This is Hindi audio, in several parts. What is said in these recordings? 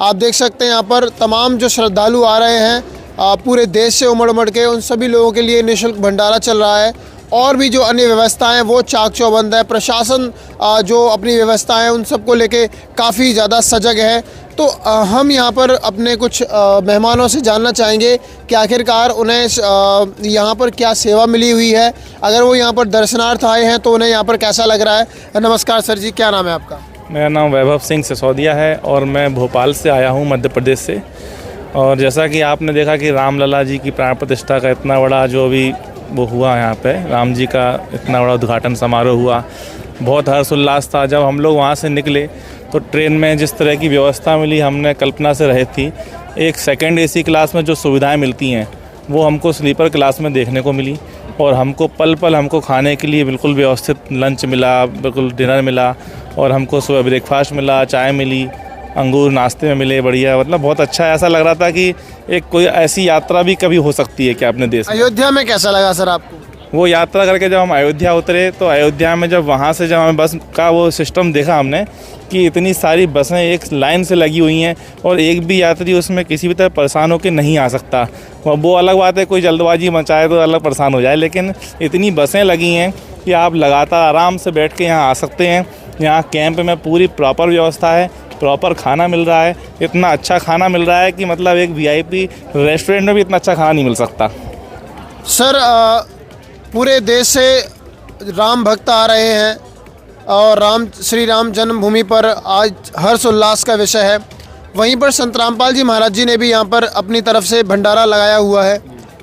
आप देख सकते हैं यहाँ पर तमाम जो श्रद्धालु आ रहे हैं पूरे देश से उमड़ उमड़ के, उन सभी लोगों के लिए निःशुल्क भंडारा चल रहा है। और भी जो अन्य व्यवस्थाएं वो चाक चौबंद है। प्रशासन जो अपनी व्यवस्थाएं उन सबको लेके काफ़ी ज़्यादा सजग है। तो हम यहाँ पर अपने कुछ मेहमानों से जानना चाहेंगे कि आखिरकार उन्हें यहाँ पर क्या सेवा मिली हुई है, अगर वो यहाँ पर दर्शनार्थ आए हैं तो उन्हें यहाँ पर कैसा लग रहा है। नमस्कार सर जी, क्या नाम है आपका? मेरा नाम वैभव सिंह सिसोदिया है और मैं भोपाल से आया हूँ, मध्य प्रदेश से। और जैसा कि आपने देखा कि रामलला जी की प्राण प्रतिष्ठा का इतना बड़ा जो भी वो हुआ यहाँ पे, राम जी का इतना बड़ा उद्घाटन समारोह हुआ, बहुत हर्ष उल्लास था। जब हम लोग वहाँ से निकले तो ट्रेन में जिस तरह की व्यवस्था मिली, हमने कल्पना से रही थी। एक सेकंड एसी क्लास में जो सुविधाएं मिलती हैं वो हमको स्लीपर क्लास में देखने को मिली। और हमको पल पल हमको खाने के लिए बिल्कुल व्यवस्थित लंच मिला, बिल्कुल डिनर मिला। और हमको सुबह ब्रेकफास्ट मिला, चाय मिली, अंगूर नाश्ते में मिले, बढ़िया। मतलब बहुत अच्छा, ऐसा लग रहा था कि एक कोई ऐसी यात्रा भी कभी हो सकती है क्या अपने देश में। अयोध्या में कैसा लगा सर आपको? वो यात्रा करके जब हम अयोध्या उतरे तो अयोध्या में जब वहाँ से जब हमें बस का वो सिस्टम देखा हमने कि इतनी सारी बसें एक लाइन से लगी हुई हैं और एक भी यात्री उसमें किसी भी तरह परेशान होकर नहीं आ सकता। वो अलग बात है, कोई जल्दबाजी मचाए तो अलग परेशान हो जाए, लेकिन इतनी बसें लगी हैं कि आप लगातार आराम से बैठ के यहाँ आ सकते हैं। यहाँ कैंप में पूरी प्रॉपर व्यवस्था है, प्रॉपर खाना मिल रहा है। इतना अच्छा खाना मिल रहा है कि मतलब एक वीआईपी रेस्टोरेंट में भी इतना अच्छा खाना नहीं मिल सकता। सर पूरे देश से राम भक्त आ रहे हैं और श्री राम जन्मभूमि पर आज हर्ष उल्लास का विषय है। वहीं पर संत रामपाल जी महाराज जी ने भी यहाँ पर अपनी तरफ से भंडारा लगाया हुआ है,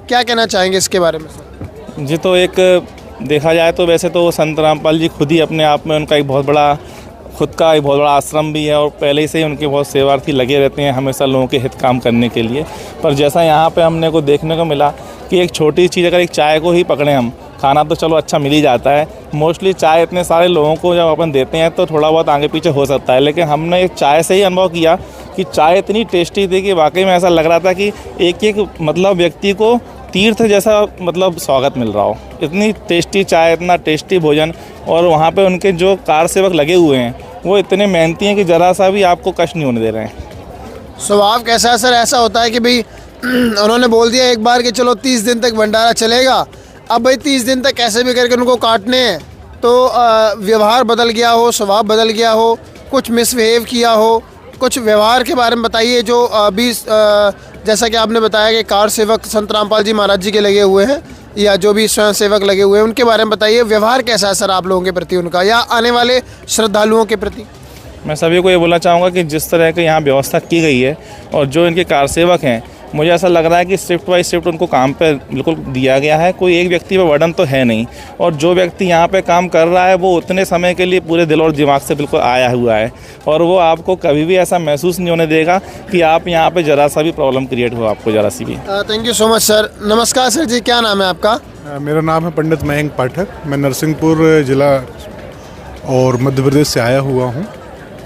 क्या कहना चाहेंगे इसके बारे में सर? जी, तो एक देखा जाए तो वैसे तो संत रामपाल जी खुद ही अपने आप में उनका एक बहुत बड़ा आश्रम भी है और पहले से ही उनके बहुत सेवार्थी लगे रहते हैं हमेशा लोगों के हित काम करने के लिए। पर जैसा यहाँ पे हमने को देखने को मिला कि एक छोटी चीज़, अगर एक चाय को ही पकड़ें हम, खाना तो चलो अच्छा मिल ही जाता है, मोस्टली चाय इतने सारे लोगों को जब अपन देते हैं तो थोड़ा बहुत आगे पीछे हो सकता है, लेकिन हमने एक चाय से ही अनुभव किया कि चाय इतनी टेस्टी थी कि वाकई में ऐसा लग रहा था कि एक एक मतलब व्यक्ति को तीर्थ जैसा मतलब स्वागत मिल रहा हो। इतनी टेस्टी चाय, इतना टेस्टी भोजन। और वहाँ पे उनके जो कार सेवक लगे हुए हैं वो इतने मेहनती हैं कि ज़रा सा भी आपको कष्ट नहीं होने दे रहे हैं। स्वभाव कैसा है सर? ऐसा होता है कि भाई उन्होंने बोल दिया एक बार कि चलो 30 दिन तक भंडारा चलेगा, अब भाई 30 दिन तक कैसे भी करके उनको काटने हैं, तो व्यवहार बदल गया हो, स्वभाव बदल गया हो, कुछ मिसबिहेव किया हो, कुछ व्यवहार के बारे में बताइए। जो अभी जैसा कि आपने बताया कि कार सेवक संत रामपाल जी महाराज जी के लगे हुए हैं या जो भी स्वयं सेवक लगे हुए हैं, उनके बारे में बताइए। व्यवहार कैसा है सर आप लोगों के प्रति उनका या आने वाले श्रद्धालुओं के प्रति? मैं सभी को ये बोलना चाहूँगा कि जिस तरह की यहाँ व्यवस्था की गई है और जो इनके कार सेवक हैं, मुझे ऐसा लग रहा है कि शिफ्ट बाई शिफ्ट उनको काम पे बिल्कुल दिया गया है। कोई एक व्यक्ति पे वर्डन तो है नहीं, और जो व्यक्ति यहाँ पे काम कर रहा है वो उतने समय के लिए पूरे दिल और दिमाग से बिल्कुल आया हुआ है, और वो आपको कभी भी ऐसा महसूस नहीं होने देगा कि आप यहाँ पे ज़रा सा भी प्रॉब्लम क्रिएट हो आपको, ज़रा सी भी। Thank you so much sir. नमस्कार सर जी, क्या नाम है आपका? मेरा नाम है पंडित मयंक पाठक। मैं नरसिंहपुर जिला और मध्य प्रदेश से आया हुआ हूँ।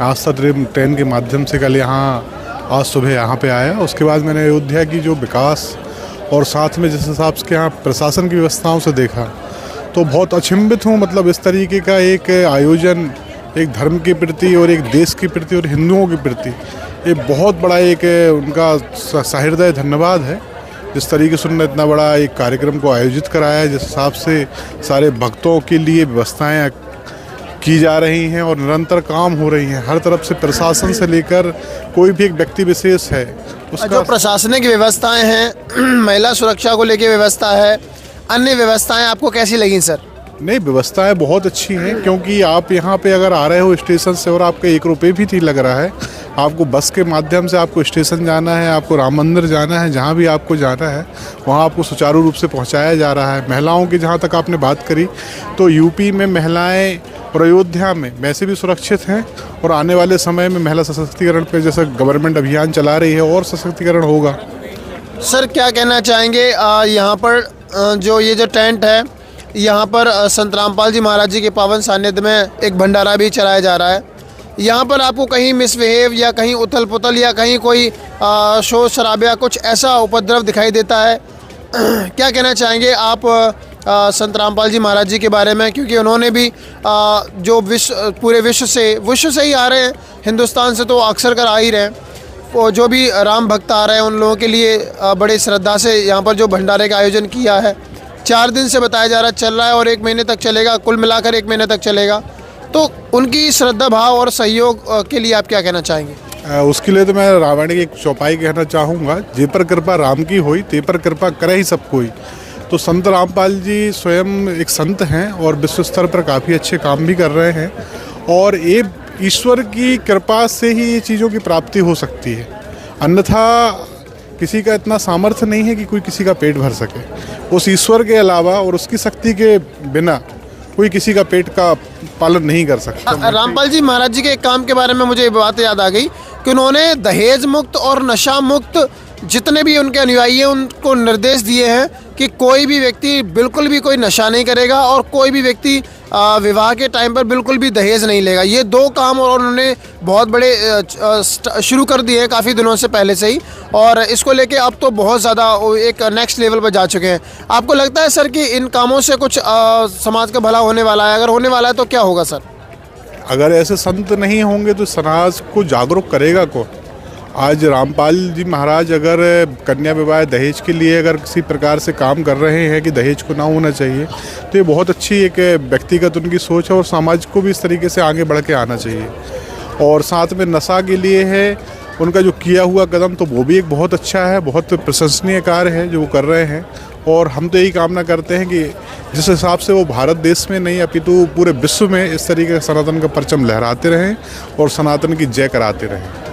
आस्था ट्रेन के माध्यम से कल यहाँ आज सुबह यहाँ पे आया। उसके बाद मैंने अयोध्या की जो विकास और साथ में जिस हिसाब से यहाँ प्रशासन की व्यवस्थाओं से देखा तो बहुत अचंभित हूँ। मतलब इस तरीके का एक आयोजन एक धर्म के प्रति और एक देश के प्रति और हिंदुओं के प्रति ये बहुत बड़ा एक उनका सहृदय धन्यवाद है। जिस तरीके से उन्होंने इतना बड़ा एक कार्यक्रम को आयोजित कराया है, जिस हिसाब से सारे भक्तों के लिए व्यवस्थाएँ की जा रही हैं और निरंतर काम हो रही हैं हर तरफ से, प्रशासन से लेकर कोई भी एक व्यक्ति विशेष है उसका जो प्रशासनिक व्यवस्थाएं हैं, महिला सुरक्षा को लेकर व्यवस्था है, अन्य व्यवस्थाएं आपको कैसी लगी सर? नहीं, व्यवस्थाएं बहुत अच्छी हैं, क्योंकि आप यहाँ पे अगर आ रहे हो स्टेशन से और आपका 1 रुपये भी नहीं लग रहा है, आपको बस के माध्यम से आपको स्टेशन जाना है, आपको राम मंदिर जाना है, जहाँ भी आपको जाना है वहाँ आपको सुचारू रूप से पहुँचाया जा रहा है। महिलाओं की जहाँ तक आपने बात करी तो यूपी में महिलाएँ और अयोध्या में वैसे भी सुरक्षित हैं, और आने वाले समय में महिला सशक्तिकरण पे जैसा गवर्नमेंट अभियान चला रही है और सशक्तिकरण होगा। सर क्या कहना चाहेंगे, यहाँ पर जो ये जो टेंट है यहाँ पर संत रामपाल जी महाराज जी के पावन सानिध्य में एक भंडारा भी चलाया जा रहा है, यहाँ पर आपको कहीं मिसबिहेव या कहीं उथल पुथल या कहीं कोई शोर शराबा कुछ ऐसा उपद्रव दिखाई देता है? क्या कहना चाहेंगे आप संत रामपाल जी महाराज जी के बारे में, क्योंकि उन्होंने भी जो पूरे विश्व से ही आ रहे हैं, हिंदुस्तान से तो अक्सर कर आ ही रहे हैं, वो जो भी राम भक्त आ रहे हैं उन लोगों के लिए बड़ी श्रद्धा से यहाँ पर जो भंडारे का आयोजन किया है, 4 दिन से बताया जा रहा है चल रहा है और 1 महीने तक चलेगा, कुल मिलाकर 1 महीने तक चलेगा। तो उनकी श्रद्धा भाव और सहयोग के लिए आप क्या कहना चाहेंगे? उसके लिए तो मैं रामायण की एक चौपाई कहना चाहूँगा, जे पर कृपा राम की होई ते पर कृपा करे ही सब कोई। तो संत रामपाल जी स्वयं एक संत हैं और विश्व स्तर पर काफ़ी अच्छे काम भी कर रहे हैं और ये ईश्वर की कृपा से ही ये चीज़ों की प्राप्ति हो सकती है, अन्यथा किसी का इतना सामर्थ्य नहीं है कि कोई किसी का पेट भर सके। उस ईश्वर के अलावा और उसकी शक्ति के बिना कोई किसी का पेट का पालन नहीं कर सकता। रामपाल जी महाराज जी के एक काम के बारे में मुझे ये बात याद आ गई कि उन्होंने दहेज मुक्त और नशा मुक्त जितने भी उनके अनुयायी हैं उनको निर्देश दिए हैं कि कोई भी व्यक्ति बिल्कुल भी कोई नशा नहीं करेगा और कोई भी व्यक्ति विवाह के टाइम पर बिल्कुल भी दहेज नहीं लेगा। ये 2 काम और उन्होंने बहुत बड़े शुरू कर दिए हैं काफ़ी दिनों से पहले से ही, और इसको लेके अब तो बहुत ज़्यादा एक नेक्स्ट लेवल पर जा चुके हैं। आपको लगता है सर कि इन कामों से कुछ समाज का भला होने वाला है? अगर होने वाला है तो क्या होगा सर? अगर ऐसे संत नहीं होंगे तो समाज को जागरूक करेगा कौन? आज रामपाल जी महाराज अगर कन्या विवाह दहेज के लिए अगर किसी प्रकार से काम कर रहे हैं कि दहेज को ना होना चाहिए, तो ये बहुत अच्छी एक व्यक्तिगत उनकी सोच है और समाज को भी इस तरीके से आगे बढ़ के आना चाहिए। और साथ में नशा के लिए है उनका जो किया हुआ कदम, तो वो भी एक बहुत अच्छा है, बहुत प्रशंसनीय कार्य है जो वो कर रहे हैं। और हम तो यही कामना करते हैं कि जिस हिसाब से वो भारत देश में नहीं अपितु पूरे विश्व में इस तरीके का सनातन का परचम लहराते रहें और सनातन की जय कराते रहें।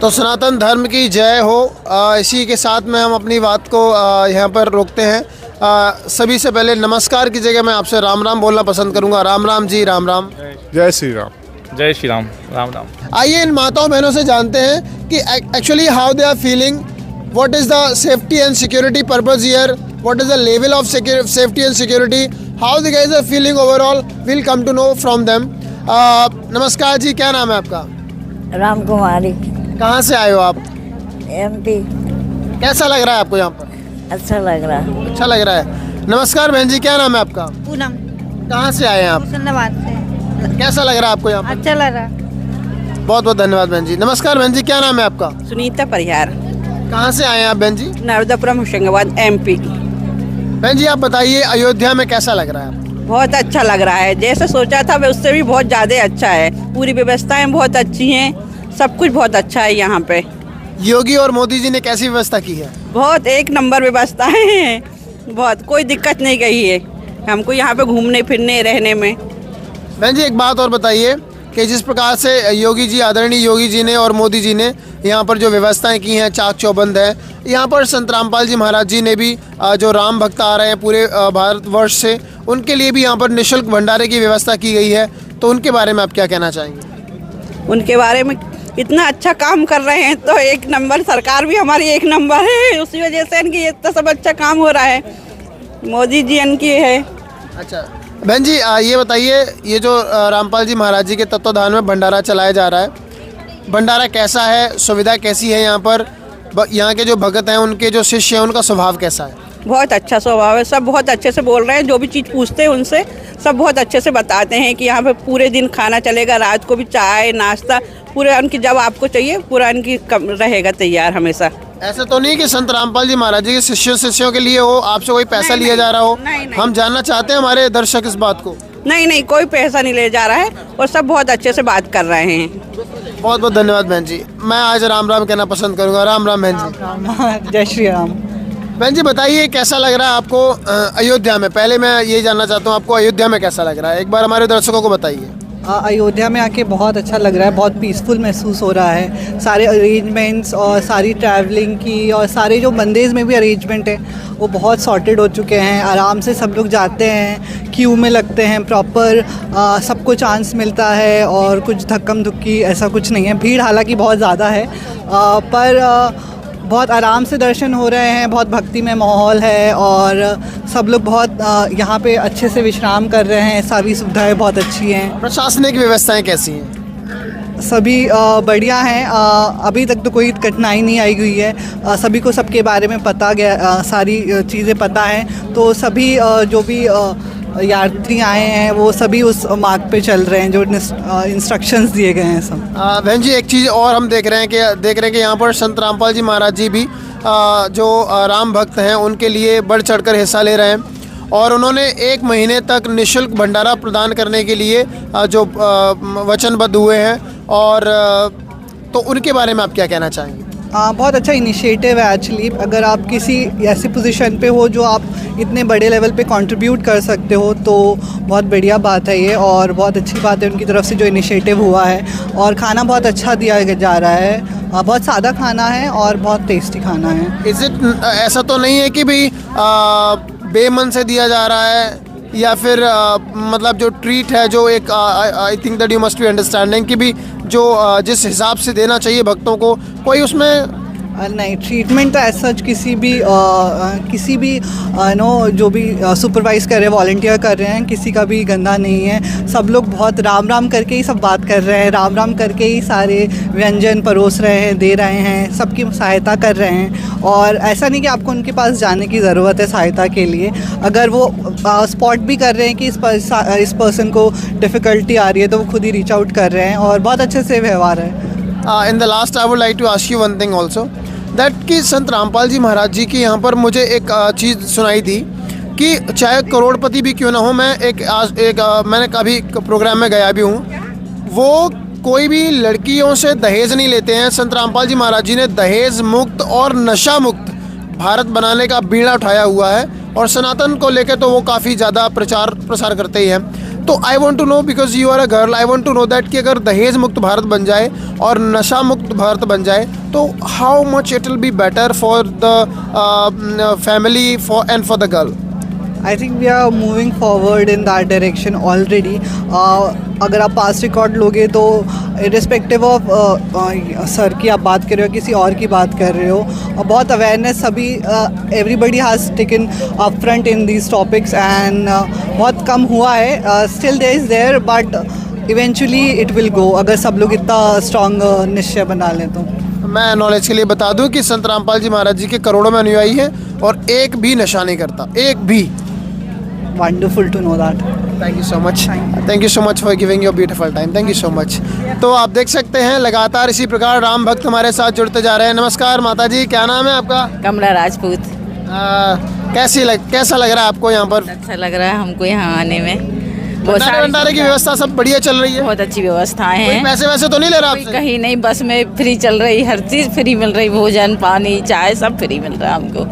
तो सनातन धर्म की जय हो। इसी के साथ में हम अपनी बात को यहाँ पर रोकते हैं। सभी से पहले नमस्कार की जगह मैं आपसे राम राम बोलना पसंद करूँगा। राम राम जी, राम राम। जय श्री राम। जय श्री राम, राम राम। आइए इन माताओं बहनों से जानते हैं कि actually how they are feeling, what is the safety and security purpose here, what is the level of safety and security, how the guys are feeling overall, will come to know from them. नमस्कार जी, क्या नाम है आपका? राम कुमारी, कहाँ से आए हो आप? MP। कैसा लग रहा है आपको यहाँ पर? अच्छा लग रहा है। अच्छा लग रहा है। नमस्कार बहन जी, क्या नाम है आपका? पूनम, कहाँ से आए हैं आप? हुसनाबाद से। कैसा लग रहा है आपको यहाँ पर? अच्छा लग रहा। बहुत बहुत धन्यवाद बहन जी। नमस्कार बहन जी, क्या नाम है आपका? सुनीता परिहार, कहाँ से आए हैं आप बहन जी? नर्मदापुरम होशंगाबाद MP। बहन जी आप बताइए, अयोध्या में कैसा लग रहा है आपको? बहुत अच्छा लग रहा है, जैसे सोचा था उससे भी बहुत ज़्यादा अच्छा है। पूरी व्यवस्थाएं बहुत अच्छी हैं, सब कुछ बहुत अच्छा है यहाँ पे। योगी और मोदी जी ने कैसी व्यवस्था की है? बहुत 1 नंबर व्यवस्थाएं हैं, बहुत कोई दिक्कत नहीं गई है हमको यहाँ पे घूमने फिरने रहने में। बहन जी एक बात और बताइए कि जिस प्रकार से योगी जी, आदरणीय योगी जी ने और मोदी जी ने यहाँ पर जो व्यवस्थाएं की हैं, चाक चौबंद है, यहाँ पर संत रामपाल जी महाराज जी ने भी जो राम भक्त आ रहे हैं पूरे भारतवर्ष से, उनके लिए भी यहाँ पर निःशुल्क भंडारे की व्यवस्था की गई है। तो उनके बारे में आप क्या कहना चाहेंगे? उनके बारे में इतना अच्छा काम कर रहे हैं तो 1 नंबर, सरकार भी हमारी 1 नंबर है, उसी वजह से इनकी इतना सब अच्छा काम हो रहा है। मोदी जी इनकी है। अच्छा बहन जी ये बताइए, ये जो रामपाल जी महाराज जी के तत्वाधान में भंडारा चलाया जा रहा है, भंडारा कैसा है, सुविधा कैसी है यहाँ पर, यहाँ के जो भगत हैं, उनके जो शिष्य हैं, उनका स्वभाव कैसा है? बहुत अच्छा स्वभाव है, सब बहुत अच्छे से बोल रहे हैं। जो भी चीज़ पूछते हैं उनसे सब बहुत अच्छे से बताते हैं कि यहाँ पे पूरे दिन खाना चलेगा, रात को भी चाय नाश्ता पूरे उनकी जब आपको चाहिए पूरा इनकी रहेगा तैयार हमेशा। ऐसा तो नहीं कि संत रामपाल जी महाराज जी के शिष्यों के लिए हो, आपसे कोई पैसा लिया जा रहा हो? नहीं। हम जानना चाहते हैं हमारे दर्शक इस बात को। नहीं, कोई पैसा नहीं ले जा रहा है और सब बहुत अच्छे से बात कर रहे हैं। बहुत बहुत धन्यवाद बहन जी। मैं आज राम राम कहना पसंद करूँगा। राम राम बहन जी। जय श्री राम। बहन जी बताइए कैसा लग रहा है आपको अयोध्या में? पहले मैं ये जानना चाहता हूँ आपको अयोध्या में कैसा लग रहा है, एक बार हमारे दर्शकों को बताइए। अयोध्या में आके बहुत अच्छा लग रहा है, बहुत पीसफुल महसूस हो रहा है। सारे अरेंजमेंट्स और सारी ट्रैवलिंग की और सारे जो मंदिर में भी अरेंजमेंट है वो बहुत सॉर्टेड हो चुके हैं। आराम से सब लोग जाते हैं, क्यू में लगते हैं, प्रॉपर सबको चांस मिलता है और कुछ धक्कम धुक्की ऐसा कुछ नहीं है। भीड़ हालांकि बहुत ज़्यादा है पर बहुत आराम से दर्शन हो रहे हैं, बहुत भक्ति में माहौल है और सब लोग बहुत यहाँ पे अच्छे से विश्राम कर रहे हैं। सारी सुविधाएं बहुत अच्छी हैं। प्रशासनिक व्यवस्थाएं कैसी हैं? सभी बढ़िया हैं। अभी तक तो कोई कठिनाई नहीं आई हुई है। सभी को सबके बारे में पता गया, सारी चीज़ें पता हैं। तो सभी जो भी यात्री आए हैं वो सभी उस मार्ग पे चल रहे हैं जो इंस्ट्रक्शंस दिए गए हैं सब। बहन जी, एक चीज़ और हम देख रहे हैं कि यहाँ पर संत रामपाल जी महाराज जी भी जो राम भक्त हैं उनके लिए बढ़ चढ़कर हिस्सा ले रहे हैं और उन्होंने 1 महीने तक निःशुल्क भंडारा प्रदान करने के लिए जो वचनबद्ध हुए हैं। और तो उनके बारे में आप क्या कहना चाहेंगे? बहुत अच्छा इनिशिएटिव है एक्चुअली। अगर आप किसी ऐसी पोजीशन पे हो जो आप इतने बड़े लेवल पे कंट्रीब्यूट कर सकते हो तो बहुत बढ़िया बात है ये, और बहुत अच्छी बात है उनकी तरफ से जो इनिशिएटिव हुआ है। और खाना बहुत अच्छा दिया जा रहा है, बहुत सादा खाना है और बहुत टेस्टी खाना है। इज इट ऐसा तो नहीं है कि भाई बेमन से दिया जा रहा है या फिर मतलब जो ट्रीट है जो एक I think that you must be understanding कि भी जो जिस हिसाब से देना चाहिए भक्तों को कोई उसमें नहीं, ट्रीटमेंट तो ऐसा किसी भी नो जो भी सुपरवाइज़ कर रहे हैं, वॉलंटियर कर रहे हैं, किसी का भी गंदा नहीं है। सब लोग बहुत राम राम करके ही सब बात कर रहे हैं, राम राम करके ही सारे व्यंजन परोस रहे हैं, दे रहे हैं, सबकी सहायता कर रहे हैं। और ऐसा नहीं कि आपको उनके पास जाने की ज़रूरत है सहायता के लिए। अगर वो स्पॉट भी कर रहे हैं कि इस पर्सन को डिफ़िकल्टी आ रही है तो वो खुद ही रीच आउट कर रहे हैं और बहुत अच्छे से व्यवहार है। In the last I would like to ask you one thing also that कि संत रामपाल जी महाराज जी की यहाँ पर मुझे एक चीज़ सुनाई थी कि चाहे करोड़पति भी क्यों ना हो, मैं मैंने कभी प्रोग्राम में गया भी हूँ, वो कोई भी लड़कियों से दहेज नहीं लेते हैं। संत रामपाल जी महाराज जी ने दहेज मुक्त और नशा मुक्त भारत बनाने का बीड़ा उठाया हुआ है और सनातन को लेकर तो वो काफ़ी ज़्यादा प्रचार प्रसार करते ही हैं। तो I want to know because you are a girl, I want to know that कि अगर दहेज मुक्त भारत बन जाए और नशा मुक्त भारत बन जाए तो how much it will be better for the family and for the girl. I think we are moving forward in that direction already. अगर आप पास्ट रिकॉर्ड लोगे तो इरिस्पेक्टिव ऑफ सर की आप बात कर रहे हो, किसी और की बात कर रहे हो, बहुत अवेयरनेस सभी everybody has taken up front in these topics and बहुत कम हुआ है। Still there is there but eventually it will go, अगर सब लोग इतना स्ट्रॉन्ग निश्चय बना लें तो। मैं नॉलेज के लिए बता दूं कि संत रामपाल जी महाराज जी के करोड़ों में अनुयायी हैं और एक भी नशा नहीं करता, एक भी। Wonderful to know that. Thank you so much, thank you so much for giving your beautiful time, thank you so much. तो आप देख सकते हैं लगातार इसी प्रकार राम भक्त हमारे साथ जुड़ते जा रहे हैं। नमस्कार माता जी, क्या नाम है आपका? कमला राजपूत। कैसा लग रहा है आपको यहाँ पर? अच्छा लग रहा है हमको यहाँ आने में। भंडारे की व्यवस्था सब बढ़िया चल रही है? बहुत अच्छी व्यवस्थाएं हैं। पैसे वैसे तो नहीं ले रहा आपसे? कहीं नहीं, बस में फ्री चल रही, हर चीज़ फ्री मिल रही, भोजन पानी चाय सब फ्री मिल रहा है हमको,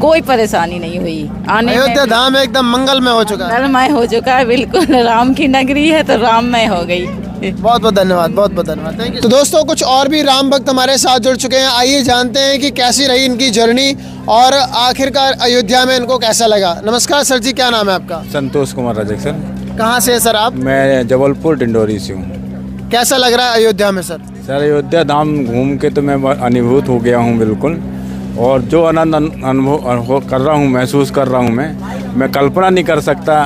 कोई परेशानी नहीं हुई आने में। अयोध्या धाम एकदम मंगलमय हो चुका है। मंगलमय हो चुका है, बिल्कुल राम की नगरी है तो राममय हो गई। बहुत बहुत धन्यवाद, बहुत बहुत धन्यवाद, थैंक यू। तो दोस्तों कुछ और भी राम भक्त हमारे साथ जुड़ चुके हैं, आइए जानते हैं कि कैसी रही इनकी जर्नी और आखिरकार अयोध्या में इनको कैसा लगा। नमस्कार सर जी, क्या नाम है आपका? संतोष कुमार राजक सर। कहाँ से है सर आप? मैं जबलपुर डिंडोरी से हूँ। कैसा लग रहा है अयोध्या में सर? सर अयोध्या धाम घूम के तो मैं अनुभूत हो गया हूँ बिल्कुल, और जो आनंद अनुभव कर रहा हूँ, महसूस कर रहा हूँ मैं कल्पना नहीं कर सकता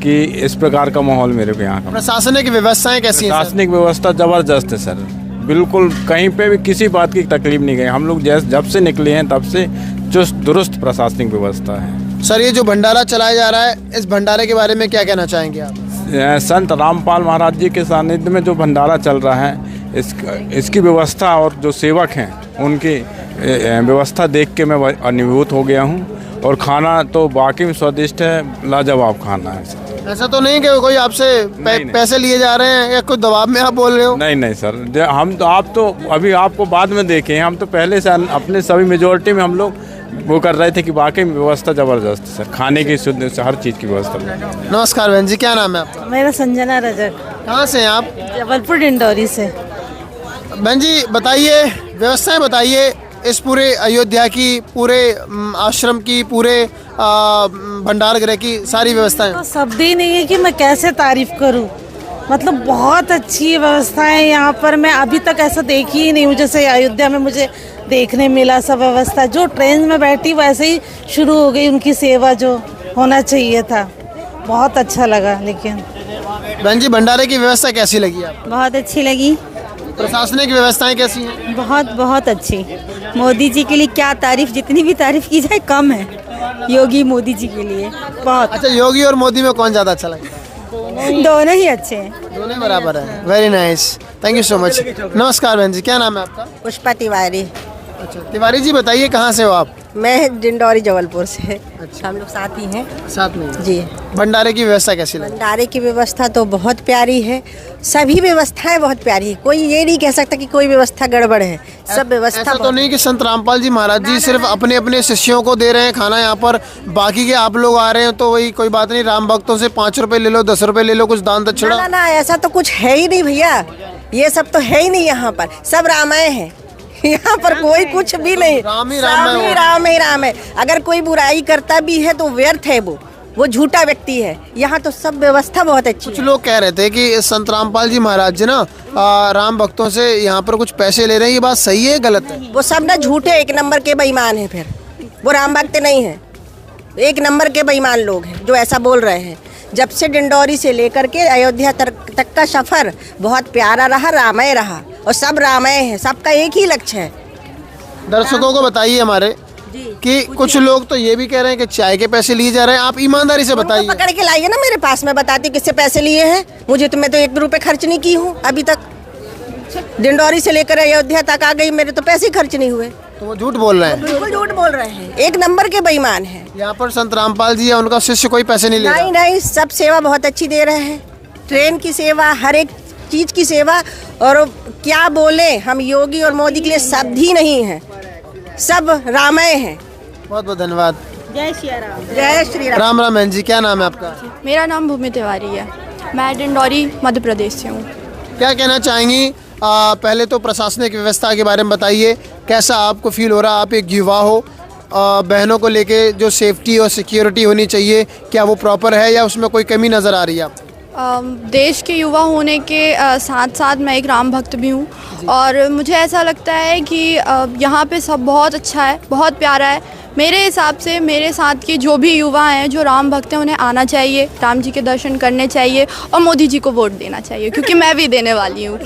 कि इस प्रकार का माहौल मेरे को यहाँ का। प्रशासनिक व्यवस्थाएं कैसी हैं? प्रशासनिक व्यवस्था ज़बरदस्त है सर, बिल्कुल कहीं पे भी किसी बात की तकलीफ नहीं गई। हम लोग जब से निकले हैं तब से चुस्त दुरुस्त प्रशासनिक व्यवस्था है। सर ये जो भंडारा चलाया जा रहा है, इस भंडारे के बारे में क्या कहना चाहेंगे आप? संत रामपाल महाराज जी के सानिध्य में जो भंडारा चल रहा है, इसकी व्यवस्था और जो सेवक हैं उनकी व्यवस्था देख के मैं अनुभूत हो गया हूँ, और खाना तो वाकई में स्वादिष्ट है, लाजवाब खाना है। ऐसा तो नहीं कि कोई आपसे पैसे लिए जा रहे हैं या कोई दबाव में आप बोल रहे हो? नहीं नहीं सर, हम तो आप तो अभी आपको बाद में देखे हैं, हम तो पहले से अपने सभी मेजोरिटी में हम लोग वो कर रहे थे कि वाकई व्यवस्था ज़बरदस्त है सर, खाने की शुद्ध से हर चीज़ की व्यवस्था। नमस्कार बहन जी, क्या नाम है आपका? मेरा संजना रजक। कहाँ से हैं आप? जबलपुर डिंडोरी से। बहन जी बताइए, व्यवस्थाएं बताइए इस पूरे अयोध्या की, पूरे आश्रम की, पूरे भंडार गृह की सारी व्यवस्थाएं। तो शब्द ही नहीं है कि मैं कैसे तारीफ करूं, मतलब बहुत अच्छी व्यवस्थाएं यहाँ पर। मैं अभी तक ऐसा देखी ही नहीं हूँ जैसे अयोध्या में मुझे देखने मिला। सब व्यवस्था जो ट्रेन में बैठी वैसे ही शुरू हो गई, उनकी सेवा जो होना चाहिए था, बहुत अच्छा लगा। लेकिन बहन जी भंडारे की व्यवस्था कैसी लगी आपको? बहुत अच्छी लगी। प्रशासनिक व्यवस्थाएं कैसी हैं? बहुत बहुत अच्छी। मोदी जी के लिए क्या तारीफ, जितनी भी तारीफ की जाए कम है। योगी मोदी जी के लिए बहुत। अच्छा, योगी और मोदी में कौन ज़्यादा अच्छा लगता है? दोनों ही अच्छे हैं। दोनों बराबर है। Very nice, thank you so much. नमस्कार बहन जी, क्या नाम है आपका? पुष्पा तिवारी। अच्छा तिवारी जी, बताइए कहाँ से हो आप? मैं डिंडौरी जबलपुर से। अच्छा, हम लोग साथ ही हैं। साथ में जी। भंडारे की व्यवस्था कैसी लगी? भंडारे की व्यवस्था तो बहुत प्यारी है, सभी व्यवस्थाएं बहुत प्यारी है, कोई ये नहीं कह सकता कि कोई व्यवस्था गड़बड़ है, सब व्यवस्था ऐसा तो नहीं कि संत रामपाल जी महाराज जी सिर्फ अपने अपने शिष्यों को दे रहे हैं खाना यहाँ पर, बाकी के आप लोग आ रहे हैं तो वही कोई बात नहीं, राम भक्तों से 5 रुपए ले लो, 10 रुपए ले लो, कुछ दान दक्षिणा। ना ना, ऐसा तो कुछ है ही नहीं भैया, ये सब तो है ही नहीं, यहाँ पर सब रामायण है, यहाँ पर कोई कुछ भी नहीं, राम ही राम है, राम ही राम है। अगर कोई बुराई करता भी है तो व्यर्थ है, वो झूठा व्यक्ति है। यहाँ तो सब व्यवस्था बहुत अच्छी कुछ है। लोग कह रहे थे कि संत रामपाल जी महाराज जी ना राम भक्तों से यहाँ पर कुछ पैसे ले रहे हैं, ये बात सही है गलत है? वो सब ना झूठे एक नंबर के बेईमान है, फिर वो राम भक्त नहीं है, एक नंबर के बेईमान लोग हैं जो ऐसा बोल रहे हैं। जब से डिंडौरी से लेकर के अयोध्या तक का सफर बहुत प्यारा रहा, रामायण रहा, और सब रामायण है, सबका एक ही लक्ष्य है। दर्शकों को बताइए हमारे कि कुछ लोग तो ये भी कह रहे हैं कि चाय के पैसे लिए जा रहे हैं, आप ईमानदारी से बताइए। पकड़ के लाइए ना मेरे पास, मैं बताती किससे पैसे लिए हैं। मुझे तो, मैं तो 1 रुपए खर्च नहीं की हूँ अभी तक, डिंडौरी से लेकर अयोध्या तक आ गई, मेरे तो पैसे खर्च नहीं हुए। तो वो झूठ बोल रहे हैं? बिल्कुल झूठ बोल रहे हैं, एक नंबर के बेईमान है। यहाँ पर संत रामपाल जी या उनका शिष्य कोई पैसे नहीं ले रहा? नहीं नहीं, सब सेवा बहुत अच्छी दे रहे हैं, ट्रेन की सेवा, हर एक चीज की सेवा। और क्या बोले, हम योगी और मोदी के लिए शब्द ही नहीं है, सब रामायण है। बहुत बहुत धन्यवाद। जय श्री राम। जय श्री राम। राम राम बहन जी, क्या नाम है आपका? मेरा नाम भूमि तिवारी है, मैं डिंडौरी मध्य प्रदेश से हूँ। क्या कहना चाहेंगी? पहले तो प्रशासनिक व्यवस्था के बारे में बताइए, कैसा आपको फील हो रहा? आप एक युवा हो, बहनों को लेके जो सेफ्टी और सिक्योरिटी होनी चाहिए, क्या वो प्रॉपर है या उसमें कोई कमी नज़र आ रही है आपको? देश के युवा होने के साथ साथ मैं एक राम भक्त भी हूँ, और मुझे ऐसा लगता है कि यहाँ पे सब बहुत अच्छा है, बहुत प्यारा है। मेरे हिसाब से मेरे साथ के जो भी युवा हैं जो राम भक्त हैं, उन्हें आना चाहिए, राम जी के दर्शन करने चाहिए, और मोदी जी को वोट देना चाहिए, क्योंकि मैं भी देने वाली हूँ।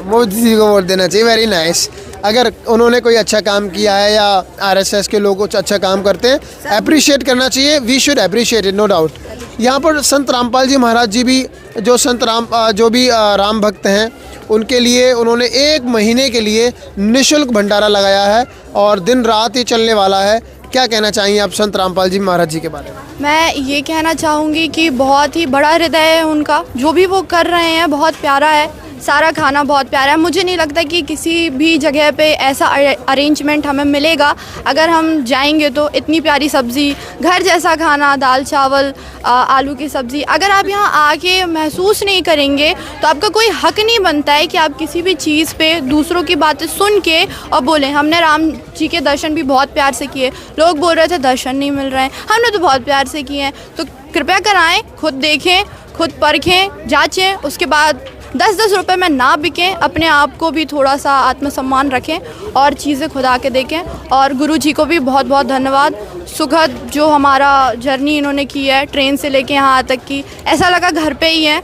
मोदी जी को वोट देना चाहिए, वेरी नाइस। अगर उन्होंने कोई अच्छा काम किया है या आरएसएस के लोग कुछ अच्छा काम करते हैं, अप्रिशिएट करना चाहिए, we should appreciate it, no doubt. यहाँ पर संत रामपाल जी महाराज जी भी जो भी राम भक्त हैं, उनके लिए उन्होंने 1 महीने के लिए निःशुल्क भंडारा लगाया है और दिन रात ये चलने वाला है। क्या कहना चाहिए आप संत रामपाल जी महाराज जी के बारे में? मैं ये कहना चाहूँगी कि बहुत ही बड़ा हृदय है उनका, जो भी वो कर रहे हैं बहुत प्यारा है, सारा खाना बहुत प्यारा है। मुझे नहीं लगता कि किसी भी जगह पे ऐसा अरेंजमेंट हमें मिलेगा। अगर हम जाएंगे तो इतनी प्यारी सब्ज़ी, घर जैसा खाना, दाल चावल, आलू की सब्ज़ी, अगर आप यहाँ आके महसूस नहीं करेंगे तो आपका कोई हक नहीं बनता है कि आप किसी भी चीज़ पे दूसरों की बातें सुन के और बोलें। हमने राम जी के दर्शन भी बहुत प्यार से किए, लोग बोल रहे थे दर्शन नहीं मिल रहे हैं, हमने तो बहुत प्यार से किए हैं। तो कृपया कराएँ, खुद देखें, खुद परखें, जाँचें, उसके बाद 10-10 रुपए में ना बिकें, अपने आप को भी थोड़ा सा आत्मसम्मान रखें और चीज़ें खुद आके देखें। और गुरु जी को भी बहुत बहुत धन्यवाद, सुखद जो हमारा जर्नी इन्होंने की है, ट्रेन से लेके यहाँ तक की, ऐसा लगा घर पे ही है,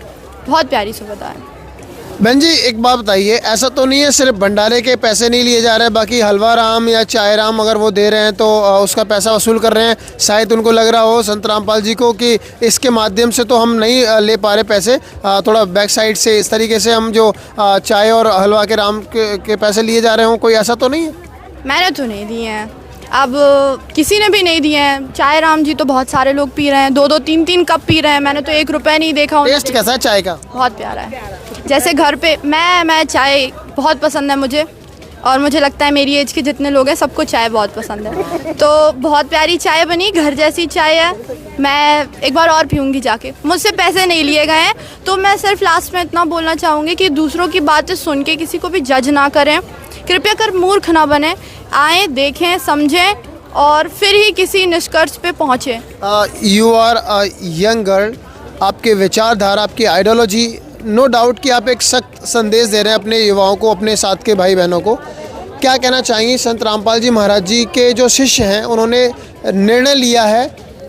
बहुत प्यारी सुविधा है। बहन जी एक बात बताइए, ऐसा तो नहीं है सिर्फ भंडारे के पैसे नहीं लिए जा रहे हैं, बाकी हलवा राम या चाय राम अगर वो दे रहे हैं तो उसका पैसा वसूल कर रहे हैं? शायद उनको लग रहा हो संत रामपाल जी को कि इसके माध्यम से तो हम नहीं ले पा रहे पैसे, थोड़ा बैक साइड से इस तरीके से हम जो चाय और हलवा के राम के पैसे लिए जा रहे हों, कोई ऐसा तो नहीं है? मैंने तो नहीं दिए हैं, अब किसी ने भी नहीं दिए हैं। चाय राम जी तो बहुत सारे लोग पी रहे हैं, 2-2 3-3 कप पी रहे हैं, मैंने तो 1 रुपया नहीं देखा। टेस्ट कैसा है चाय का? बहुत प्यारा है। जैसे घर पे मैं चाय बहुत पसंद है मुझे, और मुझे लगता है मेरी एज के जितने लोग हैं सबको चाय बहुत पसंद है। तो बहुत प्यारी चाय बनी, घर जैसी चाय है, मैं एक बार और पीऊँगी जाके। मुझसे पैसे नहीं लिए गए हैं, तो मैं सिर्फ लास्ट में इतना बोलना चाहूँगी कि दूसरों की बातें सुन के किसी को भी जज ना करें, कृपया कर मूर्ख ना बने, आएँ, देखें, समझें और फिर ही किसी निष्कर्ष पे पहुँचे। You are a young girl, आपके विचारधारा, आपकी आइडियोलॉजी, नो डाउट कि आप एक सख्त संदेश दे रहे हैं अपने युवाओं को, अपने साथ के भाई बहनों को। क्या कहना चाहेंगे? संत रामपाल जी महाराज जी के जो शिष्य हैं, उन्होंने निर्णय लिया है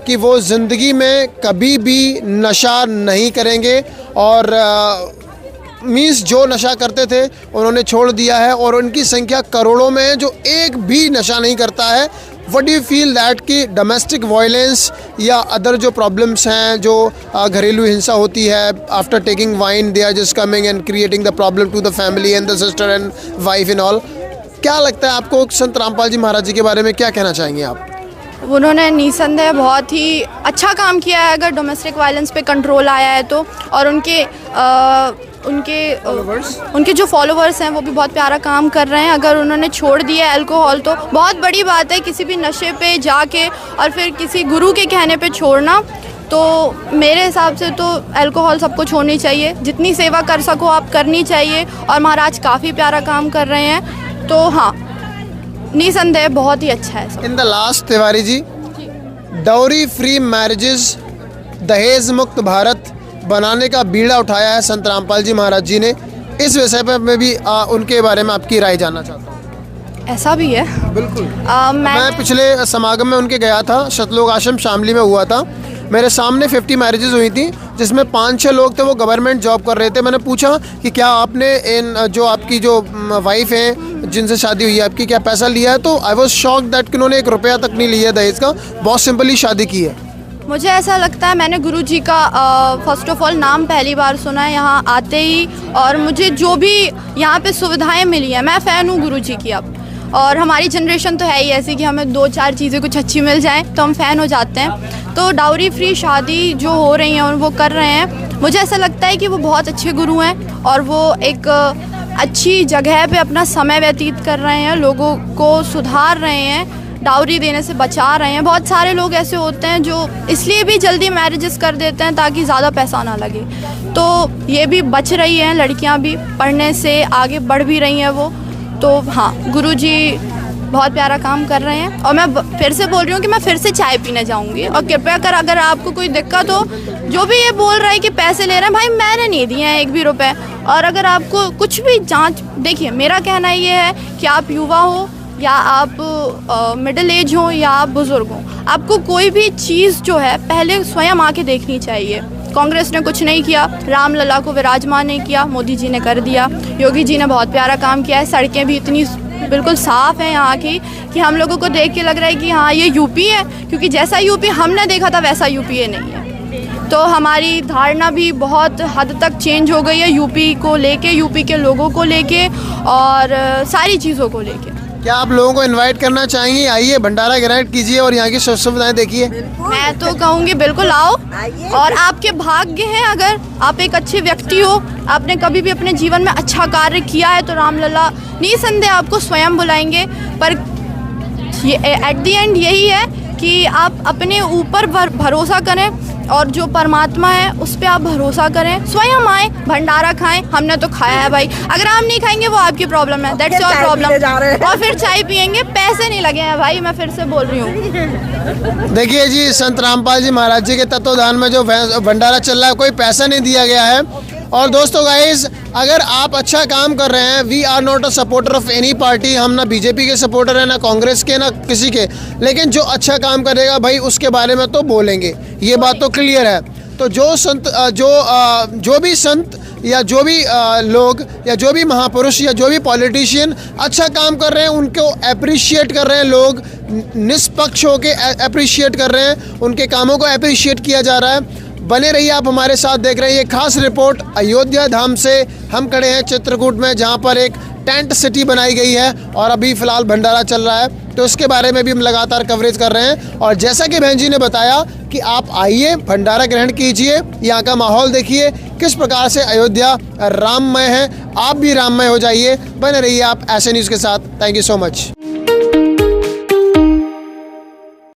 कि वो ज़िंदगी में कभी भी नशा नहीं करेंगे और मीन्स जो नशा करते थे उन्होंने छोड़ दिया है और उनकी संख्या करोड़ों में है जो एक भी नशा नहीं करता है। What do you feel that कि डोमेस्टिक वायलेंस या अदर जो प्रॉब्लम्स हैं, जो घरेलू हिंसा होती है, after taking wine they are just coming and creating the problem to the family and the sister and wife in all. क्या लगता है आपको संत रामपाल जी महाराज जी के बारे में क्या कहना चाहेंगे आप? उन्होंने निसंदेह बहुत ही अच्छा काम किया है अगर डोमेस्टिक वायलेंस पे कंट्रोल आया है तो, और उनके जो फॉलोवर्स हैं वो भी बहुत प्यारा काम कर रहे हैं। अगर उन्होंने छोड़ दिया अल्कोहल तो बहुत बड़ी बात है। किसी भी नशे पे जाके और फिर किसी गुरु के कहने पे छोड़ना, तो मेरे हिसाब से तो अल्कोहल सबको छोड़नी चाहिए। जितनी सेवा कर सको आप करनी चाहिए, और महाराज काफ़ी प्यारा काम कर रहे हैं, तो हाँ निसंदेह बहुत ही अच्छा है सब। In the last Tiwari ji, dowry free marriages, दहेज मुक्त भारत बनाने का बीड़ा उठाया है संत रामपाल जी महाराज जी ने। इस विषय पर मैं भी उनके बारे में आपकी राय जानना चाहता हूँ। ऐसा भी है? बिल्कुल। मैं पिछले समागम में उनके गया था, शतलोक आश्रम शामली में हुआ था। मेरे सामने 50 मैरिजेस हुई थी जिसमें 5-6 लोग थे वो गवर्नमेंट जॉब कर रहे थे। मैंने पूछा कि क्या आपने इन जो आपकी जो वाइफ हैं जिनसे शादी हुई है आपकी, क्या पैसा लिया है? तो आई वॉज शॉक्ड दैट कि उन्होंने 1 रुपया तक नहीं लिया दहेज का, बहुत सिंपली शादी की है। मुझे ऐसा लगता है, मैंने गुरुजी का फर्स्ट ऑफ ऑल नाम पहली बार सुना है यहाँ आते ही, और मुझे जो भी यहाँ पे सुविधाएं मिली हैं, मैं फ़ैन हूँ गुरुजी की अब। और हमारी जनरेशन तो है ही ऐसी कि हमें 2-4 चीज़ें कुछ अच्छी मिल जाएं तो हम फ़ैन हो जाते हैं। तो डाउरी फ्री शादी जो हो रही हैं और वो कर रहे हैं, मुझे ऐसा लगता है कि वो बहुत अच्छे गुरु हैं और वो एक अच्छी जगह पे अपना समय व्यतीत कर रहे हैं, लोगों को सुधार रहे हैं, डाउरी देने से बचा रहे हैं। बहुत सारे लोग ऐसे होते हैं जो इसलिए भी जल्दी मैरिजेस कर देते हैं ताकि ज़्यादा पैसा ना लगे, तो ये भी बच रही हैं लड़कियां भी, पढ़ने से आगे बढ़ भी रही हैं वो। तो हाँ, गुरुजी बहुत प्यारा काम कर रहे हैं। और मैं फिर से बोल रही हूँ कि मैं फिर से चाय पीने जाऊँगी, और कृपया कर अगर आपको कोई दिक्कत हो, जो भी ये बोल रहा है कि पैसे ले रहे हैं, भाई मैंने नहीं दिए हैं 1 भी रुपये। और अगर आपको कुछ भी जांच, देखिए मेरा कहना ये है कि आप युवा हो या आप मिडिल एज हो या आप बुज़ुर्ग हो, आपको कोई भी चीज़ जो है पहले स्वयं आके देखनी चाहिए। कांग्रेस ने कुछ नहीं किया, रामलला को विराजमान नहीं किया, मोदी जी ने कर दिया। योगी जी ने बहुत प्यारा काम किया है, सड़कें भी इतनी बिल्कुल साफ़ हैं यहाँ की कि हम लोगों को देख के लग रहा है कि हाँ ये यूपी है, क्योंकि जैसा यूपी हमने देखा था वैसा यूपी ये नहीं है। तो हमारी धारणा भी बहुत हद तक चेंज हो गई है यूपी को लेके, यूपी के लोगों को लेके और सारी चीज़ों को लेके। क्या आप लोगों को इनवाइट करना चाहेंगे? आइए भंडारा ग्रहण कीजिए और यहाँ की सुविधाएं देखिए। मैं तो कहूँगी बिल्कुल आओ, और आपके भाग्य हैं अगर आप एक अच्छे व्यक्ति हो, आपने कभी भी अपने जीवन में अच्छा कार्य किया है तो रामलला निसंदेह आपको स्वयं बुलाएंगे। पर ये एट द एंड यही है कि आप अपने ऊपर भरोसा करें और जो परमात्मा है उस पर आप भरोसा करें, स्वयं आए, भंडारा खाएं। हमने तो खाया है भाई, अगर आप नहीं खाएंगे वो आपकी प्रॉब्लम है, दैट्स योर प्रॉब्लम। और फिर चाय पियेंगे, पैसे नहीं लगे हैं भाई, मैं फिर से बोल रही हूँ। देखिए जी, संत रामपाल जी महाराज जी के तत्वाधान में जो भंडारा चल रहा है, कोई पैसा नहीं दिया गया है। और दोस्तों गाइस, अगर आप अच्छा काम कर रहे हैं, we are not a supporter of any party, हम ना बीजेपी के सपोर्टर हैं, ना कांग्रेस के, ना किसी के, लेकिन जो अच्छा काम करेगा भाई उसके बारे में तो बोलेंगे, ये बात तो क्लियर है। तो जो संत जो भी संत या जो भी लोग या जो भी महापुरुष या जो भी पॉलिटिशियन अच्छा काम कर रहे हैं उनको अप्रिशिएट कर रहे हैं, लोग निष्पक्ष होकर अप्रिशिएट कर रहे हैं, उनके कामों को अप्रिशिएट किया जा रहा है। बने रहिए आप हमारे साथ, देख रहे हैं ये खास रिपोर्ट अयोध्या धाम से। हम खड़े हैं चित्रकूट में, जहां पर एक टेंट सिटी बनाई गई है और अभी फ़िलहाल भंडारा चल रहा है, तो उसके बारे में भी हम लगातार कवरेज कर रहे हैं। और जैसा कि बहन जी ने बताया कि आप आइए, भंडारा ग्रहण कीजिए, यहाँ का माहौल देखिए किस प्रकार से अयोध्या राममय है, आप भी राममय हो जाइए। बने रहिए आप ऐसे न्यूज़ के साथ। Thank you so much.